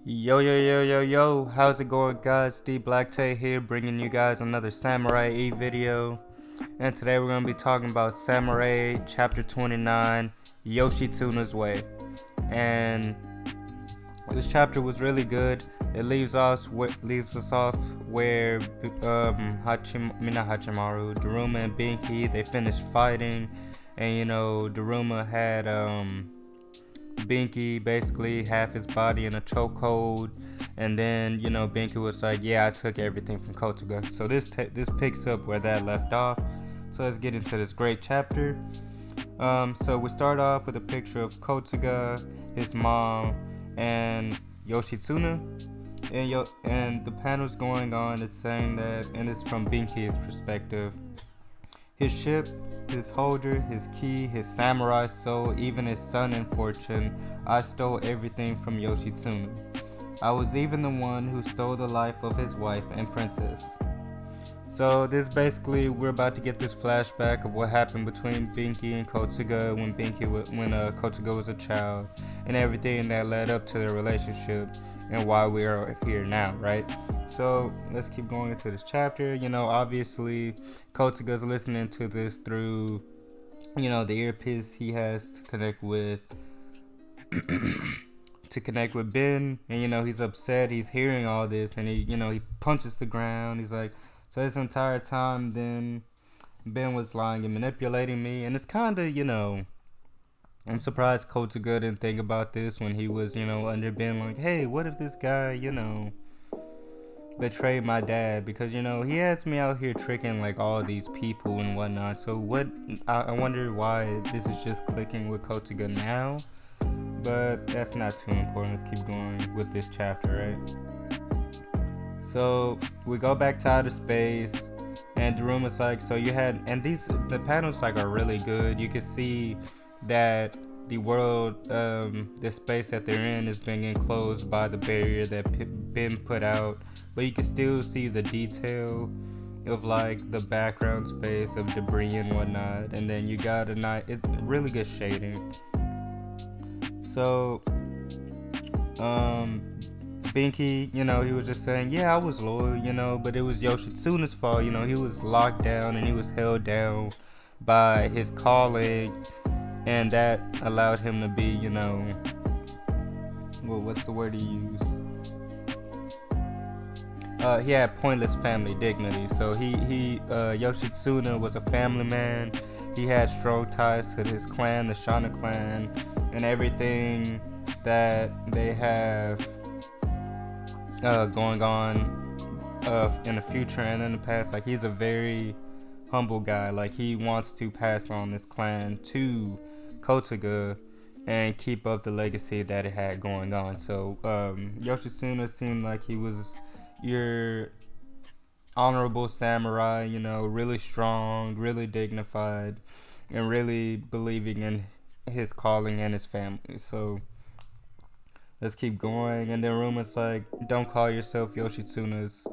Yo, yo, yo, yo, yo, how's it going, guys? D Black Tay here, bringing you guys another Samurai E video. And today we're going to be talking about Samurai Chapter 29, Yoshitsune's Way. And this chapter was really good. It leaves us off where Daruma and Binky, they finished fighting. And, Daruma had, Binky basically half his body in a chokehold, and then Binky was like, "Yeah, I took everything from Kotoga." So this picks up where that left off. So let's get into this great chapter. So we start off with a picture of Kotoga, his mom, and Yoshitsune, and the panel's going on. It's saying that, and it's from Binky's perspective. His ship, his holder, his key, his samurai soul, even his son and fortune. I stole everything from Yoshitsune. I was even the one who stole the life of his wife and princess. So this basically, we're about to get this flashback of what happened between Binky and Kotoga when Kotoga was a child, and everything that led up to their relationship and why we are here now, right? So let's keep going into this chapter. Obviously Kotoga's listening to this through, the earpiece he has to connect with Ben, and he's upset. He's hearing all this, and he punches the ground. He's like, so this entire time then Ben was lying and manipulating me, and it's kind of, I'm surprised Kotoga didn't think about this when he was, under Ben, like, hey, what if this guy, betrayed my dad? Because, he has me out here tricking, like, all these people and whatnot. So I wonder why this is just clicking with Kotoga now. But that's not too important. Let's keep going with this chapter, right? So we go back to outer space, and Daruma's like, so you had, and the panels, like, are really good. You can see that the world, the space that they're in is being enclosed by the barrier that Ben put out, but you can still see the detail of, like, the background space of debris and whatnot, and then you got it's really good shading. So Binky, he was just saying, yeah, I was loyal, but it was Yoshitsune's fault. He was locked down and he was held down by his calling, and that allowed him to be, what's the word he used? He had pointless family dignity. So Yoshitsune was a family man. He had strong ties to his clan, the Shana clan, and everything that they have going on in the future and in the past. Like, he's a very humble guy. Like, he wants to pass on this clan to Kotoga and keep up the legacy that it had going on. So Yoshitsune seemed like he was your honorable samurai, really strong, really dignified, and really believing in his calling and his family. So let's keep going. And then Ruma's like, don't call yourself Yoshitsune's,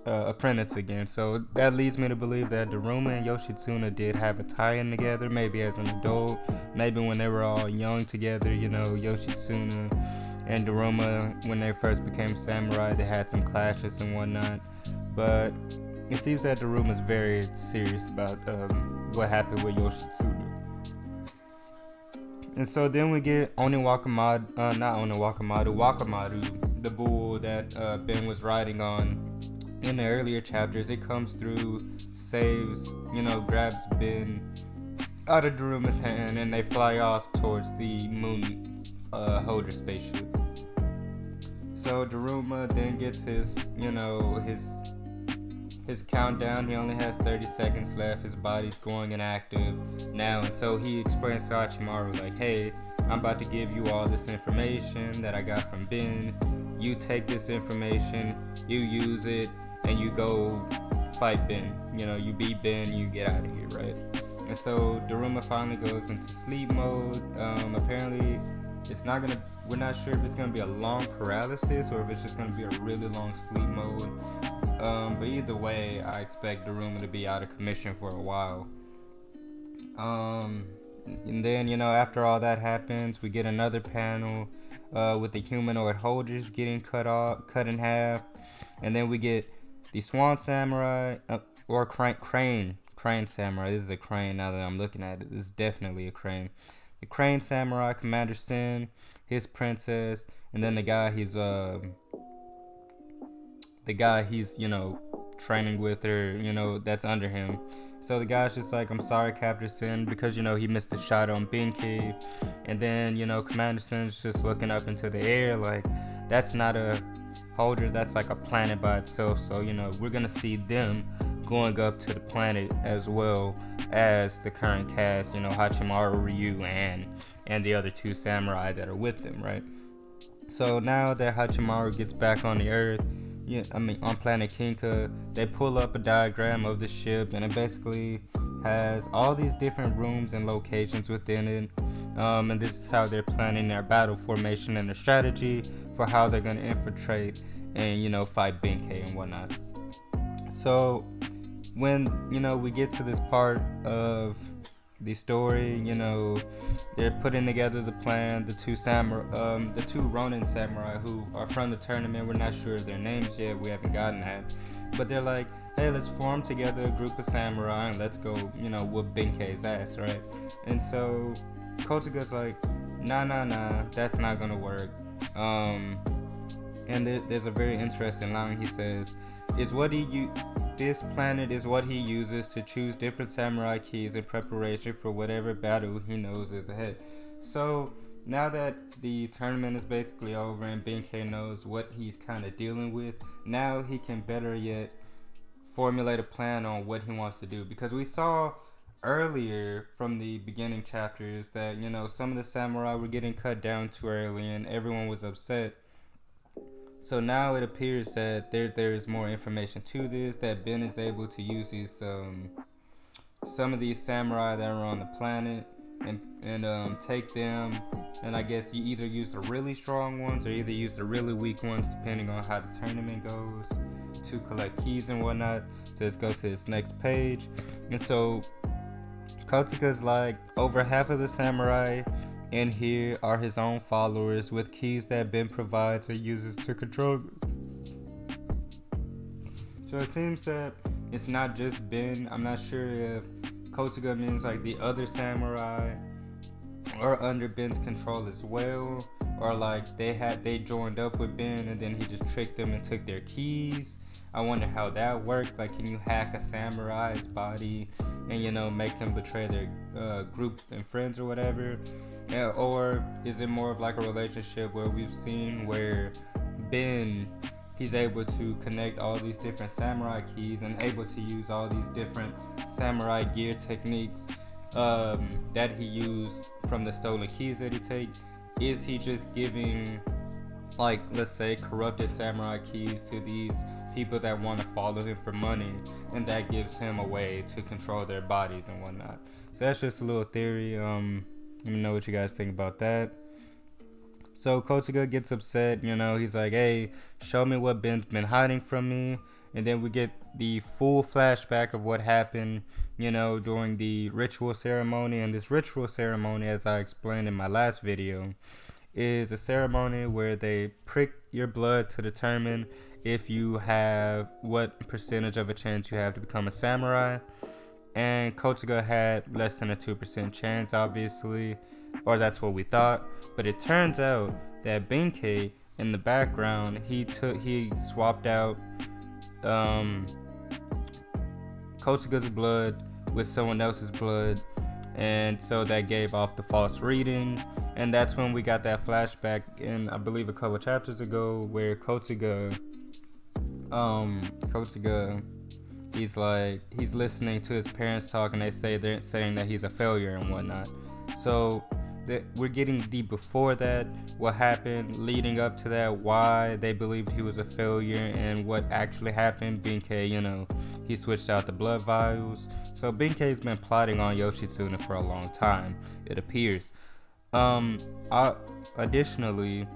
apprentice again. So that leads me to believe that Daruma and Yoshitsune did have a tie-in together, maybe as an adult, maybe when they were all young together. Yoshitsune and Daruma, when they first became samurai, they had some clashes and whatnot. But it seems that Daruma's very serious about what happened with Yoshitsune. And so then we get Wakamaru, the bull that Ben was riding on in the earlier chapters. It comes through, saves, grabs Ben out of Daruma's hand, and they fly off towards the moon holder spaceship. So Daruma then gets his countdown. He only has 30 seconds left. His body's going inactive now, and so he explains to Hachimaru, like, hey, I'm about to give you all this information that I got from Ben. You take this information, you use it, and you go fight Ben. You beat Ben, you get out of here, right? And so Daruma finally goes into sleep mode. Apparently we're not sure if it's gonna be a long paralysis or if it's just gonna be a really long sleep mode. But either way, I expect Daruma to be out of commission for a while. And then, after all that happens, we get another panel with the humanoid holders getting cut in half. And then we get the Swan Samurai, or Crane Samurai. This is a crane now that I'm looking at it. This is definitely a crane. The Crane Samurai, Commander Sin, his princess, and then the guy he's training with, or that's under him. So the guy's just like, I'm sorry, Captain Sin, because he missed a shot on Benkei. And then Commander Sin's just looking up into the air like, that's not a holder, that's like a planet by itself. So we're gonna see them going up to the planet, as well as the current cast, Hachimaru, Ryu, and the other two samurai that are with them, right? So now that Hachimaru gets back on the Earth, on planet Kinka, they pull up a diagram of the ship, and it basically has all these different rooms and locations within it. And this is how they're planning their battle formation and their strategy for how they're going to infiltrate and fight Benkei and whatnot. So when we get to this part of the story, they're putting together the plan. The two Ronin samurai who are from the tournament, we're not sure of their names yet, we haven't gotten that, but they're like, hey, let's form together a group of samurai and let's go whoop Benkei's ass, right? And so Kotoga's like, nah, that's not gonna work. And there's a very interesting line. He says, this planet is what he uses to choose different samurai keys in preparation for whatever battle he knows is ahead. So now that the tournament is basically over and Benkei knows what he's kind of dealing with, now he can better yet formulate a plan on what he wants to do. Because we saw earlier from the beginning chapters that some of the samurai were getting cut down too early and everyone was upset. So now it appears that there is more information to this, that Ben is able to use these some of these samurai that are on the planet and take them, and I guess you either use the really strong ones or either use the really weak ones depending on how the tournament goes, to collect keys and whatnot. So let's go to this next page. And so Kotoga's like, over half of the samurai in here are his own followers with keys that Ben provides or uses to control them. So it seems that it's not just Ben. I'm not sure if Kotoga means like the other samurai are under Ben's control as well, or like they joined up with Ben and then he just tricked them and took their keys. I wonder how that worked. Like, can you hack a samurai's body and make them betray their group and friends or whatever? Yeah, or is it more of like a relationship where we've seen where Ben, he's able to connect all these different samurai keys and able to use all these different samurai gear techniques that he used from the stolen keys that he take? Is he just giving, like, let's say, corrupted samurai keys to these people that want to follow him for money, and that gives him a way to control their bodies and whatnot? So that's just a little theory. Let me know what you guys think about that. So Kotoga gets upset, he's like, hey, show me what Ben's been hiding from me. And then we get the full flashback of what happened, during the ritual ceremony. And this ritual ceremony, as I explained in my last video, is a ceremony where they prick your blood to determine if you have what percentage of a chance you have to become a samurai. And Kotoga had less than a 2% chance, obviously, or that's what we thought. But it turns out that Benkei, in the background, he swapped out Kotoga's blood with someone else's blood, and so that gave off the false reading. And that's when we got that flashback in, I believe, a couple chapters ago, where Kotoga, he's listening to his parents talk, and they're saying that he's a failure and whatnot. So we're getting the before that, what happened leading up to that, why they believed he was a failure, and what actually happened. Benkei, he switched out the blood vials. So Benkei's been plotting on Yoshitsune for a long time, it appears. Additionally,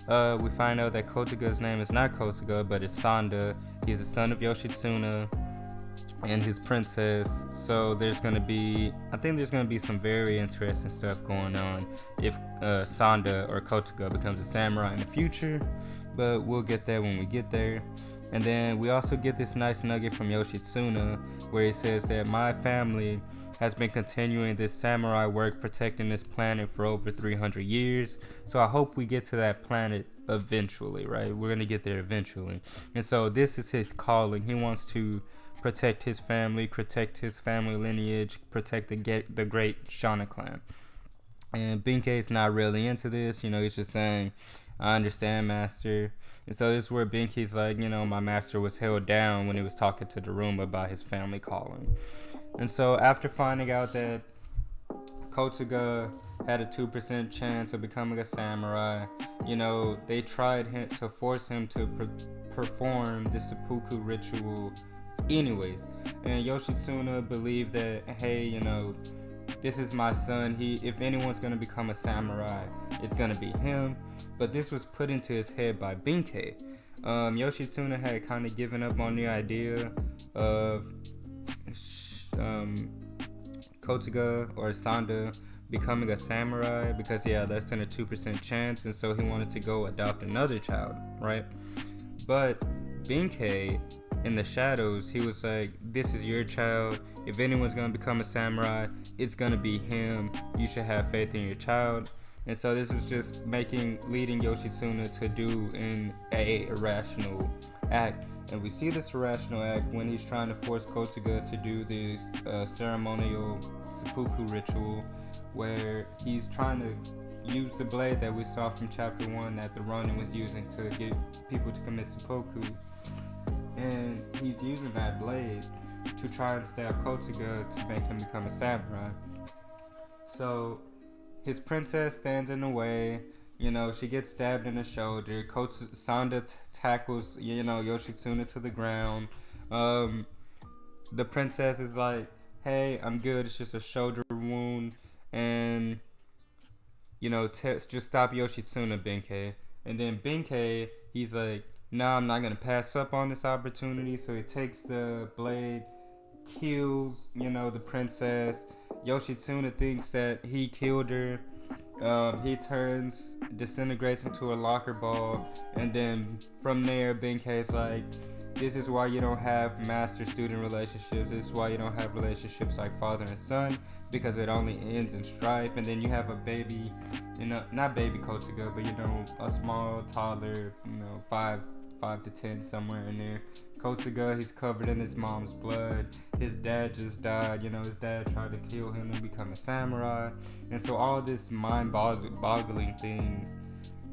we find out that Kotoga's name is not Kotoga, but it's Sanda. He's the son of Yoshitsune. and his princess. So I think there's gonna be some very interesting stuff going on if Sanda or Kotoga becomes a samurai in the future, but we'll get there when we get there. And then we also get this nice nugget from Yoshitsune where he says that my family has been continuing this samurai work protecting this planet for over 300 years. So I hope we get to that planet eventually, right? We're going to get there eventually. And so this is his calling. He wants to protect his family lineage, protect the great Shana clan. And Benkei's not really into this. He's just saying, I understand, master. And so this is where Benkei's like, my master was held down when he was talking to Daruma about his family calling. And so after finding out that Kotoga had a 2% chance of becoming a samurai, they tried to force him to perform the seppuku ritual anyways. And Yoshitsune believed that, hey, this is my son. If anyone's going to become a samurai, it's going to be him. But this was put into his head by Benkei. Yoshitsune had kind of given up on the idea of Kotoga or Sanda becoming a samurai because he had less than a 2% chance, and so he wanted to go adopt another child, right? But Benkei, in the shadows, he was like, this is your child. If anyone's going to become a samurai, it's going to be him. You should have faith in your child. And so this is just leading Yoshitsune to do an irrational act. And we see this irrational act when he's trying to force Kotoga to do this ceremonial seppuku ritual, where he's trying to use the blade that we saw from chapter 1 that the Ronin was using to get people to commit seppuku. And he's using that blade to try and stab Kotoga to make him become a samurai. So his princess stands in the way. She gets stabbed in the shoulder. Sanda tackles, Yoshitsune to the ground. The princess is like, hey, I'm good. It's just a shoulder wound. And, just stop Yoshitsune, Benkei. And then Benkei, he's like, no, I'm not going to pass up on this opportunity. So he takes the blade, kills, the princess. Yoshitsune thinks that he killed her. He disintegrates into a locker ball, and then from there, Benkei's like, this is why you don't have master-student relationships. This is why you don't have relationships like father and son, because it only ends in strife. And then you have a baby, not baby Kotoga, but a small toddler, 5 to 10, somewhere in there. Kotoga, he's covered in his mom's blood. His dad just died. His dad tried to kill him and become a samurai. And so all this mind-boggling things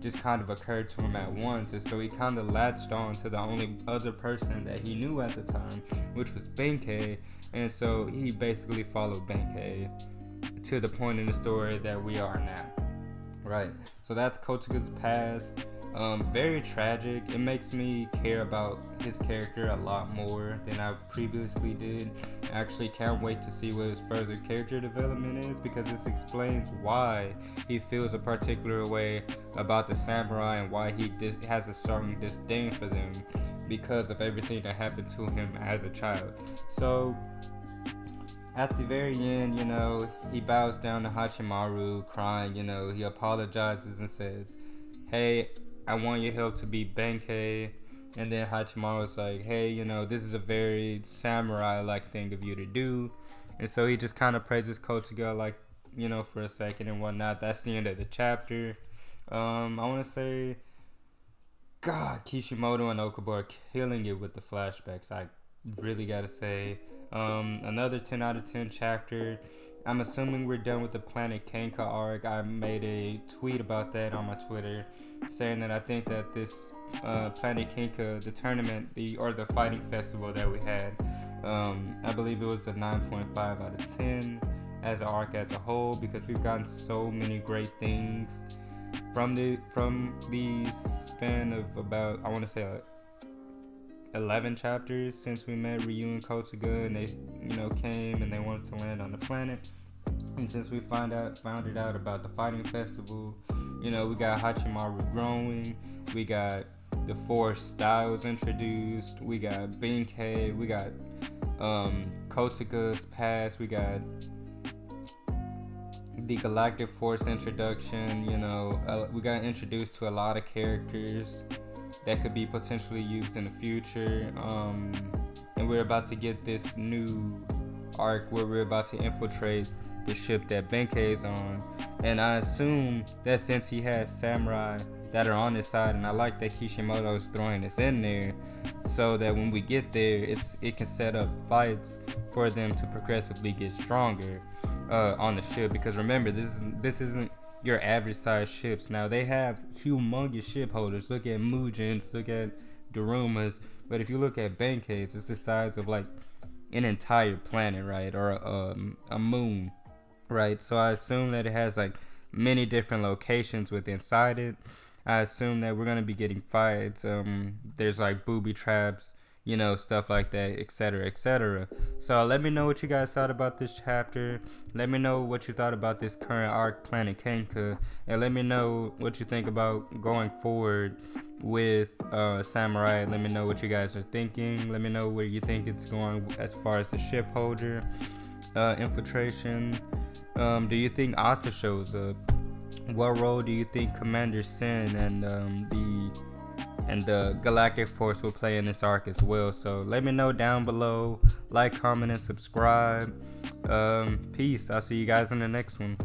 just kind of occurred to him at once. And so he kind of latched on to the only other person that he knew at the time, which was Benkei. And so he basically followed Benkei to the point in the story that we are now. Right. So that's Kotoga's past. Very tragic. It makes me care about his character a lot more than I previously did. I actually can't wait to see what his further character development is, because this explains why he feels a particular way about the samurai and why he has a certain disdain for them because of everything that happened to him as a child. So at the very end, he bows down to Hachimaru crying. He apologizes and says, hey, I want your help to beat Benkei. And then Hachimaru's like, hey, this is a very samurai-like thing of you to do. And so he just kind of praises Kotoga, for a second and whatnot. That's the end of the chapter. I want to say, God, Kishimoto and Okubo are killing it with the flashbacks. I really got to say. Another 10 out of 10 chapter. I'm assuming we're done with the Planet Kenka arc. I made a tweet about that on my Twitter, saying that I think that this Planet Kenka, the tournament, the fighting festival that we had, I believe it was a 9.5 out of 10 as an arc as a whole, because we've gotten so many great things from the span of about, I want to say, 11 chapters since we met Ryu and Kotoga, and they came and they wanted to land on the planet. And since we found out about the fighting festival, we got Hachimaru growing, we got the 4 styles introduced, we got Benkei, we got Kotuga's past. We got the Galactic Force introduction. We got introduced to a lot of characters that could be potentially used in the future. And we're about to get this new arc where we're about to infiltrate the ship that Benkei's on. And I assume that since he has samurai that are on his side, and I like that Kishimoto is throwing this in there so that when we get there, it can set up fights for them to progressively get stronger on the ship. Because remember, this isn't your average size ships. Now they have humongous ship holders. Look at Mugen's, look at Daruma's. But if you look at Benkei's, it's the size of like an entire planet, right? Or a moon, right? So I assume that it has like many different locations within inside it. I assume that we're gonna be getting fights. There's like booby traps, stuff like that, etc., etc. So let me know what you guys thought about this chapter. Let me know what you thought about this current arc, Planet Kenka, and let me know what you think about going forward with Samurai. Let me know what you guys are thinking. Let me know where you think it's going as far as the ship holder infiltration. Do you think Ata shows up? What role do you think Commander Sin and the Galactic Force will play in this arc as well? So let me know down below. Like, comment, and subscribe. Peace. I'll see you guys in the next one.